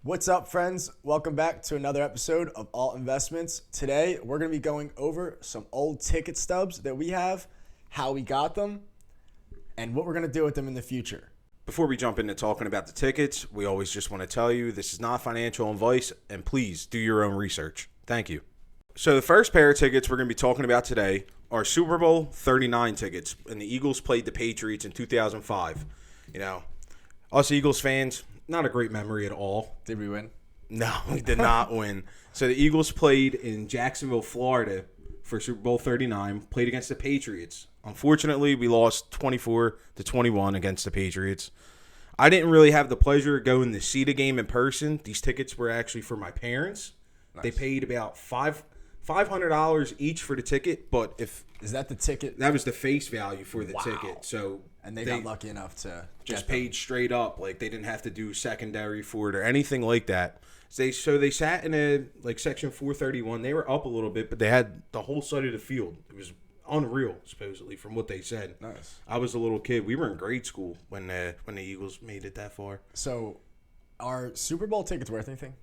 What's up, friends? Welcome back to another episode of Alt Investments. Today, we're going to be going over some old ticket stubs that we have, how we got them, and what we're going to do with them in the future. Before we jump into talking about the tickets, we always just want to tell you this is not financial advice, and please do your own research. Thank you. So the first pair of tickets we're going to be talking about today are Super Bowl 39 tickets, and the Eagles played the Patriots in 2005. You know, us Eagles fans, not a great memory at all. Did we win? No, we did not win. So the Eagles played in Jacksonville, Florida for Super Bowl 39, played against the Patriots. Unfortunately, we lost 24-21 against the Patriots. I didn't really have the pleasure of going to see the game in person. These tickets were actually for my parents. Nice. They paid about $500 each for the ticket, but Is that the ticket? That was the face value for the ticket. So and they got lucky enough to just paid straight up. Like, they didn't have to do secondary for it or anything like that. So they sat in a section 431. They were up a little bit, but they had the whole side of the field. It was unreal, supposedly, from what they said. Nice. I was a little kid. We were in grade school when the Eagles made it that far. So, are Super Bowl tickets worth anything?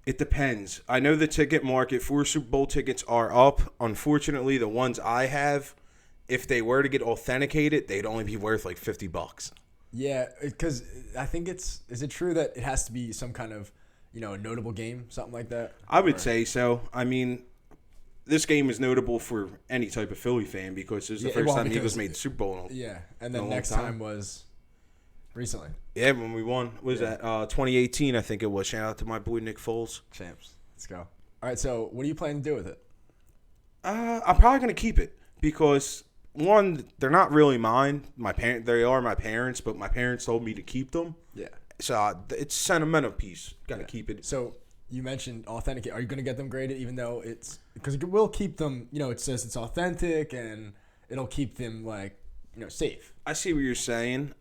It depends. I know the ticket market for Super Bowl tickets are up. Unfortunately, the ones I have, if they were to get authenticated, they'd only be worth like $50. Yeah, because I think is it true that it has to be some kind of, a notable game, something like that? I would say so. I mean, this game is notable for any type of Philly fan because it was the first time the Eagles made the Super Bowl. Yeah, and then next time was recently. Yeah, when we won. What was that? 2018, I think it was. Shout out to my boy Nick Foles. Champs. Let's go. All right, so what are you planning to do with it? I'm probably going to keep it because, one, they're not really mine. They are my parents, but my parents told me to keep them. Yeah. So it's a sentimental piece. Got to keep it. So you mentioned authenticate. Are you going to get them graded even though because it will keep them, it says it's authentic and it'll keep them safe. I see what you're saying.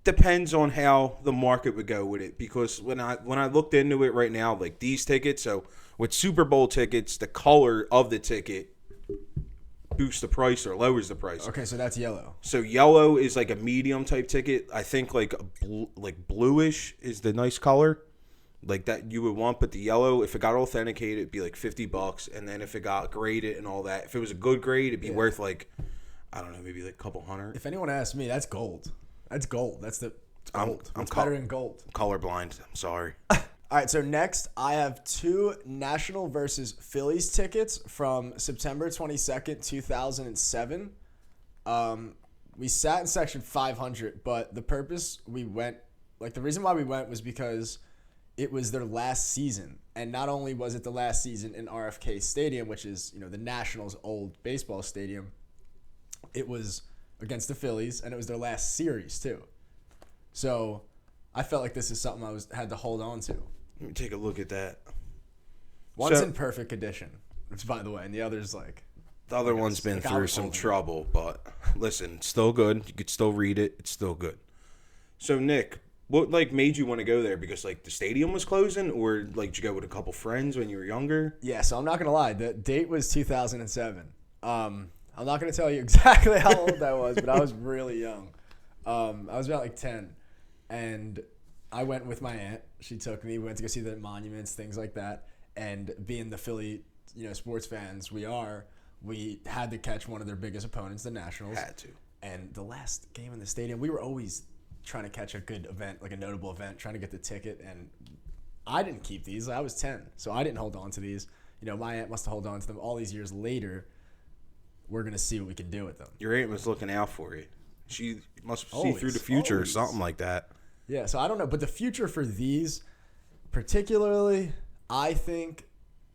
Depends on how the market would go with it, because when I looked into it right now, like these tickets, so with Super Bowl tickets, the color of the ticket boosts the price or lowers the price. Okay, so that's yellow. So yellow is like a medium type ticket. I think like bluish is the nice color, like that you would want. But the yellow, if it got authenticated, it'd be like $50, and then if it got graded and all that, if it was a good grade, it'd be worth like, I don't know, maybe like a couple hundred. If anyone asks me, that's gold. That's gold. It's gold. I'm better than gold. Colorblind. I'm sorry. All right, so next I have 2 National versus Phillies tickets from September 22nd, 2007. We sat in section 500, but the reason why we went was because it was their last season. And not only was it the last season in RFK Stadium, which is, the Nationals' old baseball stadium, it was against the Phillies, and it was their last series too. So I felt like this is something I had to hold on to. Let me take a look at that. One's in perfect condition, which, by the way, and the other's the other one's been through some trouble, but listen, it's still good. You could still read it. It's still good. So Nick, what made you want to go there? Because the stadium was closing, or did you go with a couple friends when you were younger? Yeah, so I'm not gonna lie. The date was 2007. I'm not gonna tell you exactly how old I was, but I was really young. I was about 10, and I went with my aunt. She took me. We went to go see the monuments, things like that. And being the Philly, sports fans we had to catch one of their biggest opponents, the Nationals. Had to. And the last game in the stadium, we were always trying to catch a good event, like a notable event, trying to get the ticket. And I didn't keep these. I was 10, so I didn't hold on to these. My aunt must have held on to them. All these years later, we're going to see what we can do with them. Your aunt was looking out for you. She must see through the future or something like that. Yeah, so I don't know. But the future for these, particularly, I think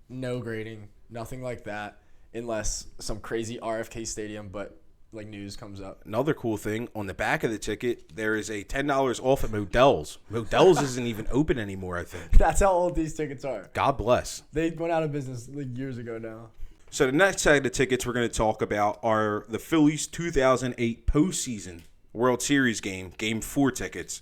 no grading, nothing like that, unless some crazy RFK Stadium, but news comes up. Another cool thing, on the back of the ticket, there is a $10 off at Modell's. Modell's isn't even open anymore, I think. That's how old these tickets are. God bless. They went out of business years ago now. So the next set of tickets we're going to talk about are the Phillies 2008 postseason World Series Game 4 tickets.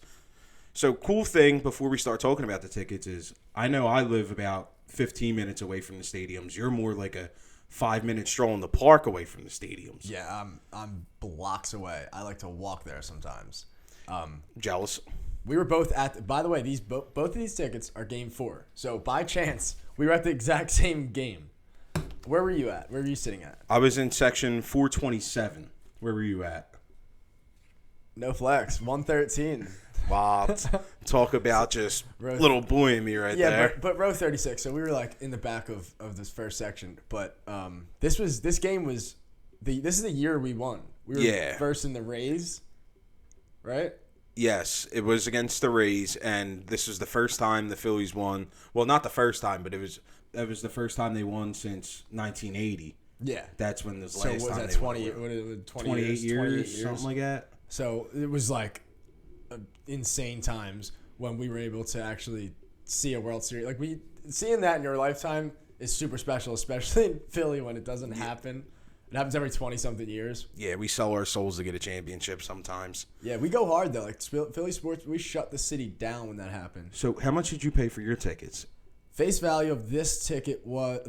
So cool thing before we start talking about the tickets is I know I live about 15 minutes away from the stadiums. You're more like a 5-minute stroll in the park away from the stadiums. Yeah, I'm blocks away. I like to walk there sometimes. Jealous. We were both at. By the way, both of these tickets are Game 4. So by chance, we were at the exact same game. Where were you at? Where were you sitting at? I was in section 427. Where were you at? No flex. 113. Wow. Talk about just little boy in me right there. Yeah, but row 36. So we were like in the back of this first section. But this is the year we won. We were first in the Rays, right? Yes, it was against the Rays, and this was the first time the Phillies won. Well, not the first time, but it was the first time they won since 1980. Yeah, that's when the last time. So was that 28 years, something like that? So it was like insane times when we were able to actually see a World Series. Like seeing that in your lifetime is super special, especially in Philly when it doesn't happen. It happens every 20-something years. Yeah, we sell our souls to get a championship sometimes. Yeah, we go hard, though. Like, Philly sports, we shut the city down when that happened. So how much did you pay for your tickets? Face value of this ticket was,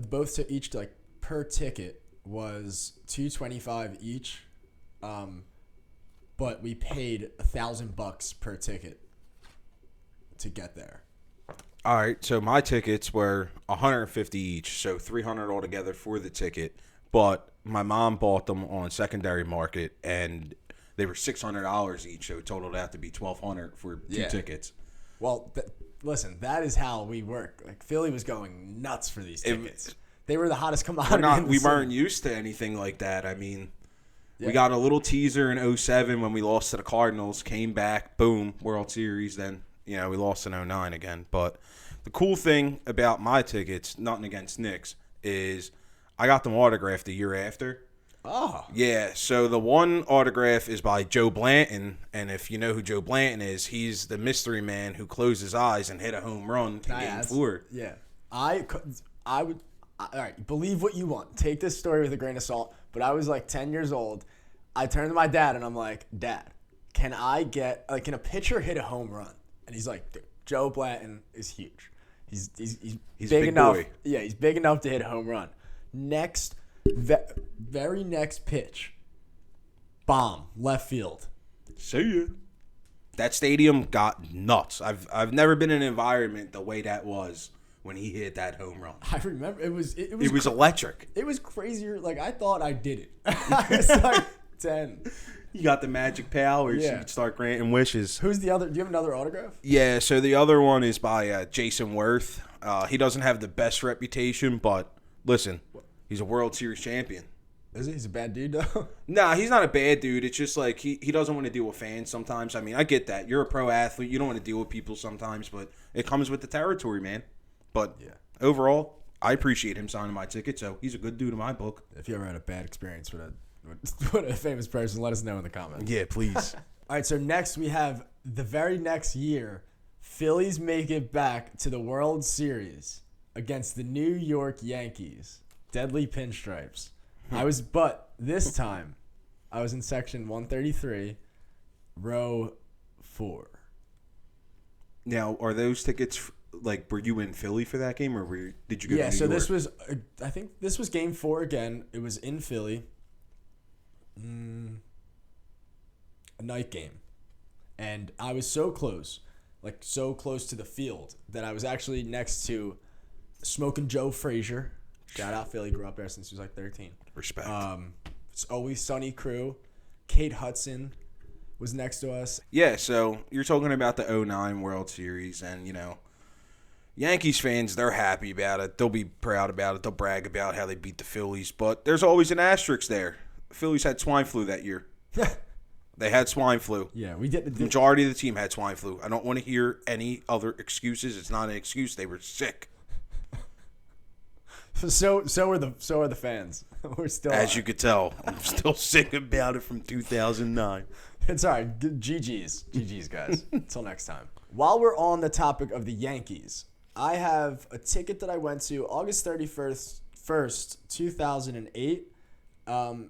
each, like, per ticket was $225 each. But we paid $1,000 per ticket to get there. All right, so my tickets were $150 each, so $300 altogether for the ticket. But my mom bought them on secondary market, and they were $600 each, so it totaled out to be $1,200 for two tickets. Well, listen, that is how we work. Like, Philly was going nuts for these tickets. They were the hottest commodity. We weren't used to anything like that. I mean, we got a little teaser in 2007 when we lost to the Cardinals, came back, boom, World Series. Then, we lost in 2009 again. But the cool thing about my tickets, nothing against Nick's, is I got them autographed the year after. Oh. Yeah, so the one autograph is by Joe Blanton, and if you know who Joe Blanton is, he's the mystery man who closed his eyes and hit a home run in Game 4. Yeah. I would, all right, believe what you want. Take this story with a grain of salt, but I was like 10 years old. I turned to my dad, and I'm like, Dad, can a pitcher hit a home run? And he's like, dude, Joe Blanton is huge. He's big enough. Boy. Yeah, he's big enough to hit a home run. Very next pitch, bomb, left field. See ya. That stadium got nuts. I've never been in an environment the way that was when he hit that home run. I remember it was electric. It was crazier. Like, I thought I did it. I was like 10. You got the magic powers. Yeah. You could start granting wishes. Who's the other? Do you have another autograph? Yeah. So the other one is by Jason Worth. He doesn't have the best reputation, but listen. He's a World Series champion. Is he? He's a bad dude, though? Nah, he's not a bad dude. It's just like he doesn't want to deal with fans sometimes. I mean, I get that. You're a pro athlete. You don't want to deal with people sometimes, but it comes with the territory, man. But overall, I appreciate him signing my ticket, so he's a good dude in my book. If you ever had a bad experience with a famous person, let us know in the comments. Yeah, please. All right, so next we have the very next year, Phillies make it back to the World Series against the New York Yankees. Deadly pinstripes. But this time, I was in section 133, row 4. Now, are those tickets, like, were you in Philly for that game, or did you go to New York? Yeah, so this was, I think this was game 4 again. It was in Philly. A night game. And I was so close to the field, that I was actually next to Smoking Joe Frazier. Shout out Philly, grew up there since he was like 13. Respect. It's Always Sunny crew. Kate Hudson was next to us. Yeah, so you're talking about the 2009 World Series, and, Yankees fans, they're happy about it. They'll be proud about it. They'll brag about how they beat the Phillies, but there's always an asterisk there. The Phillies had swine flu that year. They had swine flu. Yeah, we did. The majority of the team had swine flu. I don't want to hear any other excuses. It's not an excuse. They were sick. So are the fans. We're still, as you could tell, I'm still sick about it from 2009. It's all right. GG's, guys. Until next time. While we're on the topic of the Yankees, I have a ticket that I went to August 31st, 2008.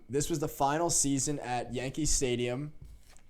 This was the final season at Yankee Stadium.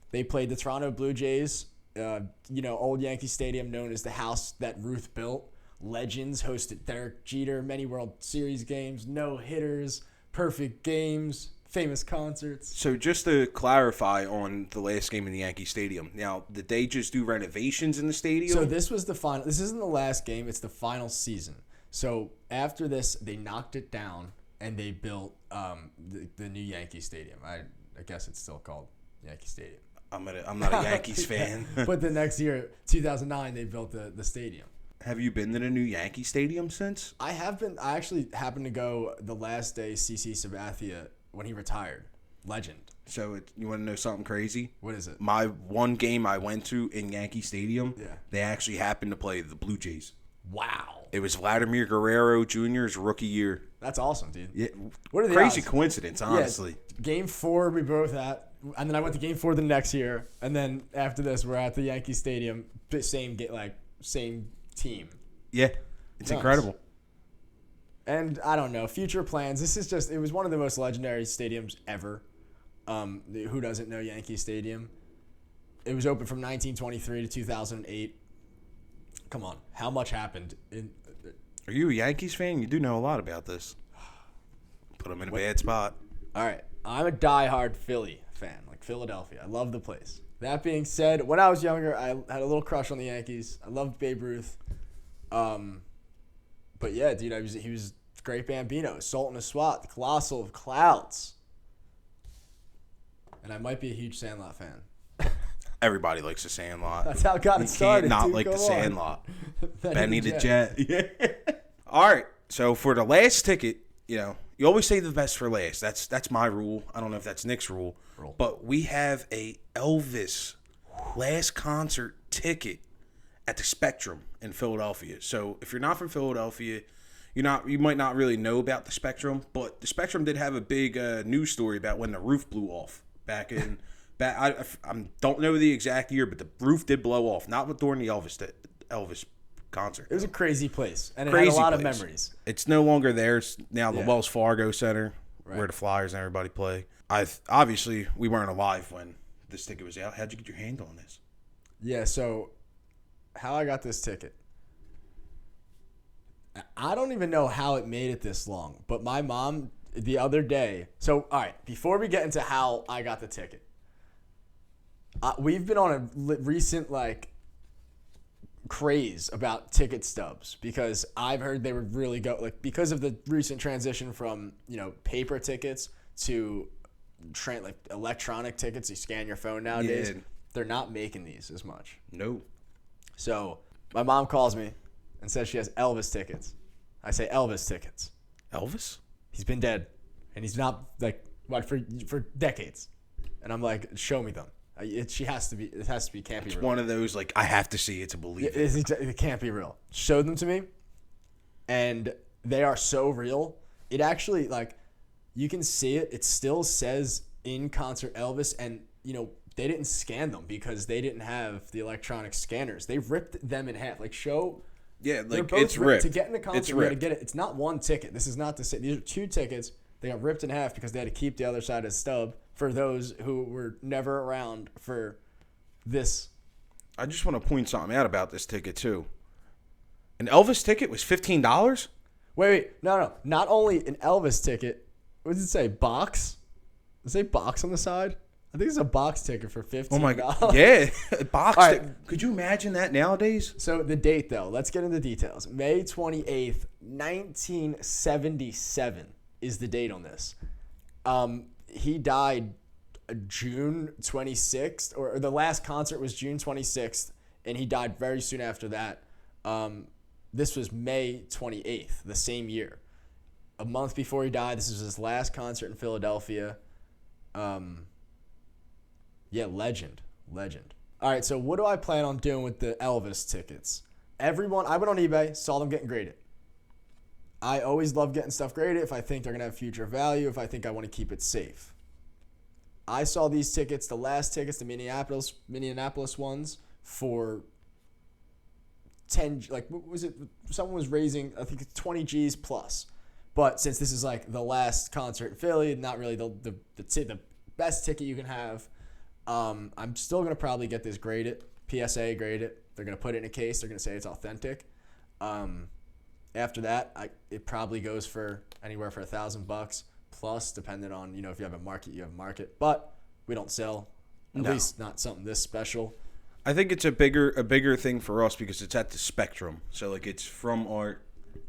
They played the Toronto Blue Jays. Old Yankee Stadium, known as the house that Ruth built. Legends hosted Derek Jeter, many World Series games, no hitters, perfect games, famous concerts. So just to clarify on the last game in the Yankee Stadium, now did they just do renovations in the stadium? So this was the final. This isn't the last game. It's the final season. So after this, they knocked it down and they built the new Yankee Stadium. I guess it's still called Yankee Stadium. I'm not a Yankees fan. But the next year, 2009, they built the stadium. Have you been to the new Yankee Stadium since? I have been. I actually happened to go the last day CC Sabathia when he retired. Legend. So you want to know something crazy? What is it? My one game I went to in Yankee Stadium, Yeah. they actually happened to play the Blue Jays. Wow. It was Vladimir Guerrero Jr.'s rookie year. That's awesome, dude. Yeah, What are the crazy odds? coincidence, honestly. Yeah, game 4, we both at. And then I went to game 4 the next year. And then after this, we're at the Yankee Stadium. Same team. Yeah, it's Nice. incredible. And I don't know, future plans. It was one of the most legendary stadiums ever. Who doesn't know Yankee Stadium? It was open from 1923 to 2008. Come on, how much happened? Are you a Yankees fan? You do know a lot about this. Put them in a bad spot. All right, I'm a diehard Philly fan, like Philadelphia. I love the place. That being said, when I was younger, I had a little crush on the Yankees. I loved Babe Ruth. But yeah, dude, he was Great Bambino, Sultan of Swat, the Colossal of Clouds. And I might be a huge Sandlot fan. Everybody likes the Sandlot. That's how it got You it started. can't not dude. like Come the on. Sandlot. Benny the Jet. Yeah. All right. So for the last ticket, you always say the best for last. That's my rule. I don't know if that's Nick's rule. But we have a Elvis last concert ticket at the Spectrum in Philadelphia. So if you're not from Philadelphia, you might not really know about the Spectrum, but the Spectrum did have a big news story about when the roof blew off back in. I don't know the exact year, but the roof did blow off. Not during the Elvis concert. It was a crazy place, and it Crazy had a lot of place. memories. It's no longer there. It's now the Yeah. Wells Fargo Center, Right. where the Flyers and everybody play. Obviously we weren't alive when this ticket was out. How'd you get your hand on this? Yeah, so how I got this ticket. I don't even know how it made it this long, but my mom the other day. So, all right, before we get into how I got the ticket, we've been on a recent craze about ticket stubs because I've heard they would really go because of the recent transition from paper tickets to electronic tickets. You scan your phone nowadays. Yeah. They're not making these as much. No. So my mom calls me and says she has Elvis tickets. I say Elvis tickets. Elvis? He's been dead, and he's not for decades. And I'm like, show me them. It has to be. Can't be real. One of those I have to see it to believe it. It can't be real. Showed them to me, and they are so real. It actually you can see it. It still says in concert Elvis, and they didn't scan them because they didn't have the electronic scanners. They ripped them in half. Yeah, they're both it's ripped. To get in the concert, It's you got to ripped. get it. It's not one ticket. This is not the same. These are 2 tickets. They got ripped in half because they had to keep the other side as stub for those who were never around for this. I just want to point something out about this ticket too. An Elvis ticket was $15? Wait. No. Not only an Elvis ticket. What does it say? Box? Does it say box on the side? I think it's a box ticket for $15. Oh my god. Yeah. Box All right. ticket. Could you imagine that nowadays? So the date, though. Let's get into details. May 28th, 1977 is the date on this. He died June 26th, or the last concert was June 26th, and he died very soon after that. This was May 28th, the same year. A month before he died, this was his last concert in Philadelphia. Yeah, legend. All right, so what do I plan on doing with the Elvis tickets? I went on eBay, saw them getting graded. I always love getting stuff graded if I think they're going to have future value, if I think I want to keep it safe. I saw these tickets, the last tickets, the Minneapolis ones, for 10, what was it? Someone was raising, I think, 20 G's plus. But since this is the last concert in Philly, not really the best ticket you can have, I'm still going to probably get this graded, PSA graded. They're going to put it in a case. They're going to say it's authentic. After that, it probably goes for anywhere for $1,000. plus, depending on, if you have a market, you have a market. But we don't sell, at least not something this special. I think it's a bigger thing for us because it's at the Spectrum. So, like, it's from our...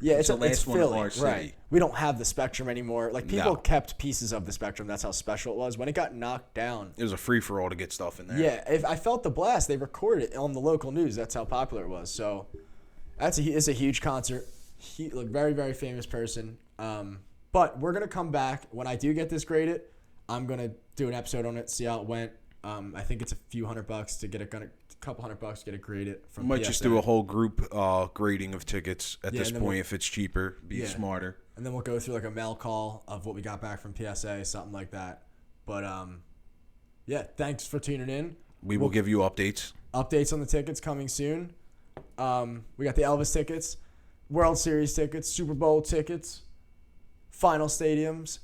Yeah, it's the last one Philly, in our city. right. We don't have the Spectrum anymore. Like, people kept pieces of the Spectrum. That's how special it was. When it got knocked down... It was a free-for-all to get stuff in there. Yeah, if I felt the blast. They recorded it on the local news. That's how popular it was. So, it's a huge concert. Very, very famous person. But we're going to come back. When I do get this graded, I'm going to do an episode on it, see how it went. I think it's a few $100 to get a couple $100 to get it graded from Might PSA. just do a whole group grading of tickets at this point if it's cheaper. Be smarter. And then we'll go through like a mail call of what we got back from PSA, something like that. But thanks for tuning in. We'll give you updates. Updates on the tickets coming soon. We got the Elvis tickets, World Series tickets, Super Bowl tickets, final stadiums,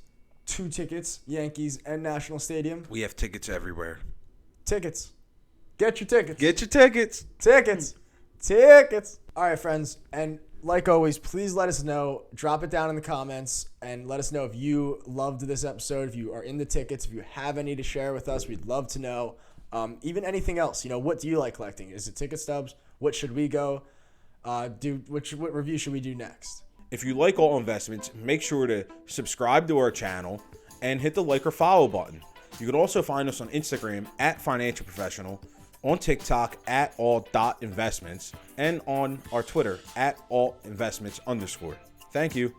2 tickets, Yankees and National Stadium. We have tickets everywhere. Tickets. Get your tickets. Get your tickets. Tickets. Tickets. All right, friends. And like always, please let us know. Drop it down in the comments and let us know if you loved this episode, if you are in the tickets, if you have any to share with us. We'd love to know. Even anything else. What do you like collecting? Is it ticket stubs? What should we go what review should we do next? If you like All Investments, make sure to subscribe to our channel and hit the like or follow button. You can also find us on Instagram at Financial Professional, on TikTok at all.investments, and on our Twitter at allinvestments_. Thank you.